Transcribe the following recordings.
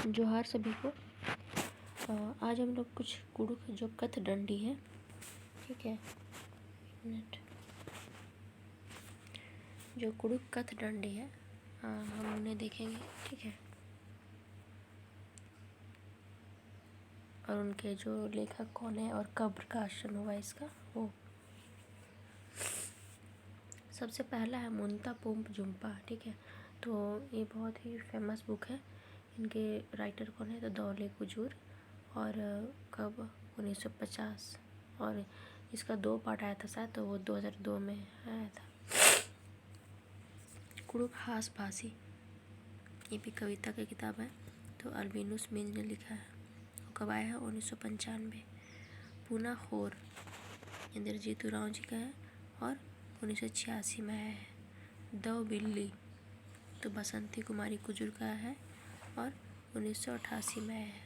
जोहार सभी को। आज हम लोग कुछ कुडुख जो कथ डंडी है, ठीक है, मिनट, जो कुडुख कथ डंडी है हम उन्हें देखेंगे, ठीक है। और उनके जो लेखक कौन है और कब प्रकाशन हुआ इसका, वो सबसे पहला है मुंता पुंप जुम्पा, ठीक है। तो ये बहुत ही फेमस बुक है। इनके राइटर कौन है, तो दौले कुजूर, और कब 1950, और इसका 2 पार्ट आया था शायद, तो वो 2002 में आया था। कुडुख हास भासी, ये भी कविता की किताब है, तो अल्बिनुस मिंज ने लिखा है। वो कब आया है, 1995। पूना खोर इंद्रजीत उरांव जी का है और 1986 में आया है। दो बिल्ली तो बसंती कुमारी कुजूर का है और 1988 में आया है।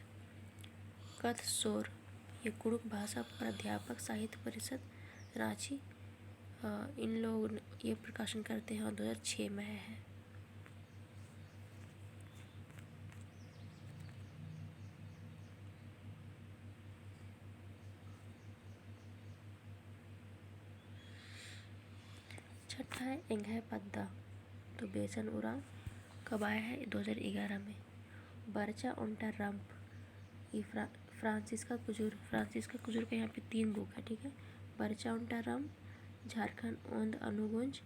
कथ शोर, ये कुडुख भाषा प्राध्यापक साहित्य परिषद रांची, इन लोग ये प्रकाशन करते हैं और 2006 में आया है। छठा है एंघै पद्दा, तो बेसन उरांव, कब आया है, 2011 में। बर्चा उल्टा रंप, ये फ्रांसिस्का कुजूर का यहाँ पे 3 बुक है, ठीक है। बर्चा उल्टा रंप, झारखंड ओंद अनुगुंज,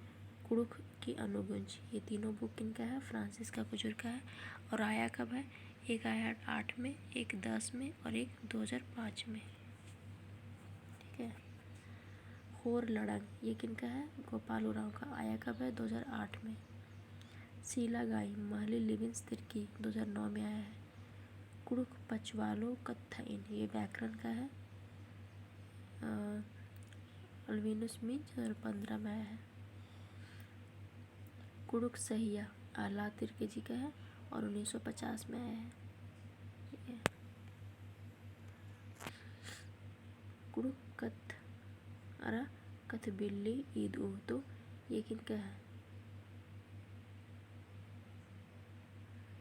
कुडुख की अनुगुंज, ये तीनों बुक इनका है, फ्रांसिस्का कुजूर का है। और आया कब है, एक आया 8 में, एक 10 में और एक 2005 में, ठीक है। खोर लड़ंग, ये किनका है, गोपाल उरांव का, आया कब है, 2008 में। सीला गाई महली लिविंस तिर्की, 2009 में आया है। कुडुख पचवालो कत्थाइन, ये व्याकरण का है, अल्बिनुस मिंज 2015 में आया है। कुडुख सहिया आह्लाद तिर्की जी का है और 1950 में आया है, ठीक है। कुडुख कथ बिल्ली ईद ऊ, तो ये किनका है,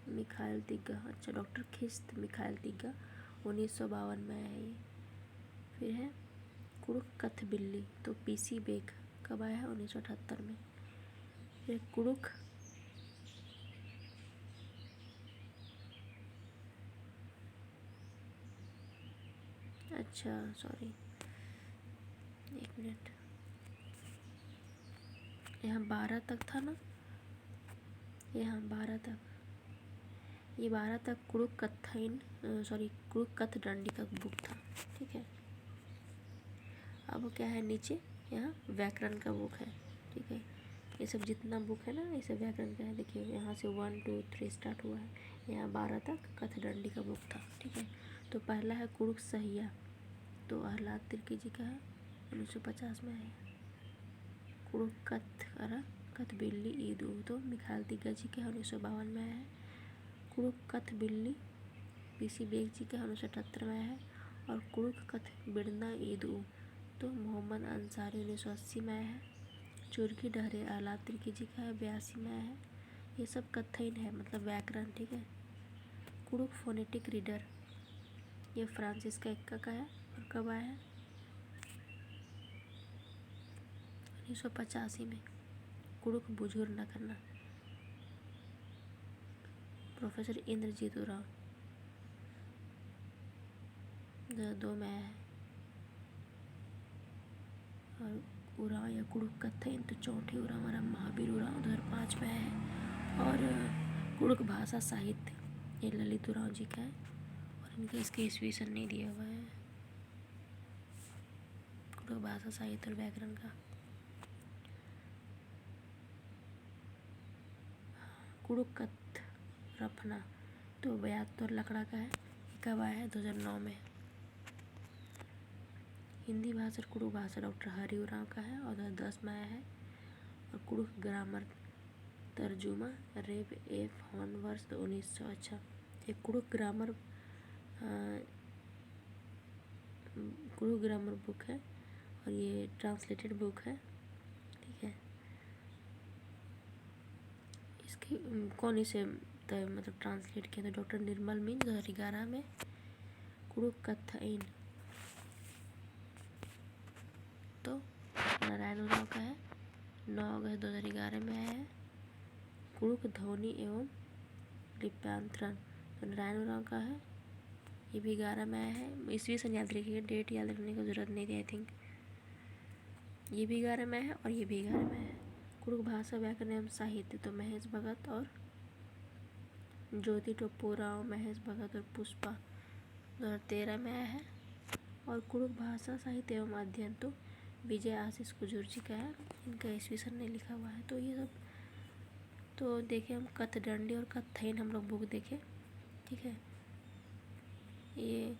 मिखाइल तिग्गा, अच्छा, डॉक्टर खिस्त मिखाइल तिग्गा, 1952 में आया है ये। फिर है कुडुख कथ बिल्ली, तो पीसी बेग, कब आया है, 1978 में। फिर कुडुख अच्छा सॉरी, एक मिनट, यहाँ 12 तक था ना, यहाँ 12 तक, ये 12 तक कुडुख कुडुख कथ डंडी का बुक था, ठीक है। अब क्या है नीचे, यहाँ व्याकरण का बुक है, ठीक है। ये सब जितना बुक है ना, ये सब व्याकरण का है। देखिए यहाँ से 1 2 3 स्टार्ट हुआ है, यहाँ 12 तक कथ डंडी का बुक था, ठीक है। तो पहला है कुडुख सहिया, तो आह्लाद तिर्की जी का है, 1950 में आया। कुडुख कथ बिल्ली ईद ऊ, तो मिखाइल तिग्गा जी का 1952 में आया है। कुडुख कथ बिल्ली पीसी बेग जी का 1978 में आया है। और कुडुख कथ बिड़ना ईद ऊ, तो मोहम्मद अंसारी 1980 में आया है। चुरकी डहरे आह्लाद तिर्की जी का है, 82 में आया है। ये सब कथन है, मतलब व्याकरण, ठीक है। कुडुख फोनेटिक रीडर, ये फ्रांसिस्का एक्का का है और कब आया है, 1985 में। कुडुख बुझुर न करना, प्रोफेसर इंद्रजीत उरांव, 2002 में आया है। और उरांव या कुडुख कथन, तो चौथे उरांव महावीर उरांव 2005 में आया है। और कुडुख भाषा साहित्य, ये ललित उरांव जी का है और इनका इसके ईस्वी सन नहीं दिया हुआ है। कुडुख भाषा साहित्य और व्याकरण का। कुडुख कथ रफना, तो 72 लकड़ा का है, कब आया है, 2009 में। हिंदी भाषा और कुडुख भाषा डॉक्टर हरि उरांव का है और 2010 में आया है। और कुडुख ग्रामर तर्जुमा रेब एफ हॉर्नवर्थ, 1900, अच्छा, एक कुडुख ग्रामर बुक है और ये ट्रांसलेटेड बुक है, ठीक है। इसके कौन इसे मतलब ट्रांसलेट किया तो डॉक्टर निर्मल मीन 2011 में कुड़ुकथइन। तो नारायण उरांव का है 9 अगस्त 2011 में आया है। कुड़ुक ध्वनि एवं लिप्यांतरण तो नारायण उरांव का है, ये भी 11 में आया है। ईस्वी सन याद रखिए, डेट याद रखने की ज़रूरत नहीं थी आई थिंक। ये भी 11 में है और ये भी 11 में है। कुड़ुक भाषा व्याकरण एवं साहित्य तो महेश भगत और ज्योति टोप्पोराव, महेश भगत और पुष्पा 2013 में आया है। और कुड़ुक भाषा साहित्य एवं अध्ययन तो विजय आशीष कुजूर जी का है, इनका ईस्वी सन नहीं लिखा हुआ है। तो ये सब तो देखे हम कथडंडी और कथैन हम लोग बुक देखे, ठीक है। ये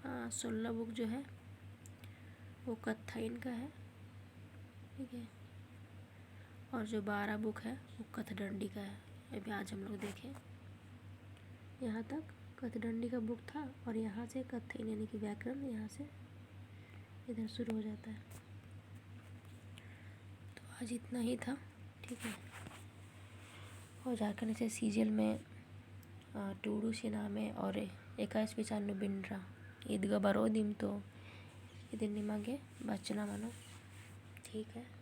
हाँ 16 बुक जो है वो कथैन का है, ठीक है। और जो 12 बुक है वो कथडंडी का है। अभी आज हम लोग देखें, यहाँ तक कथडंडी का बुक था और यहाँ से कथैन यानी कि व्याकरण यहाँ से इधर शुरू हो जाता है। तो आज इतना ही था, ठीक है। और झारखंड से सीजल में टूडू सिनामे और 21 बिंड्रा ईदगा बरोदिम तो इधर निमागे बचना मानो, ठीक है।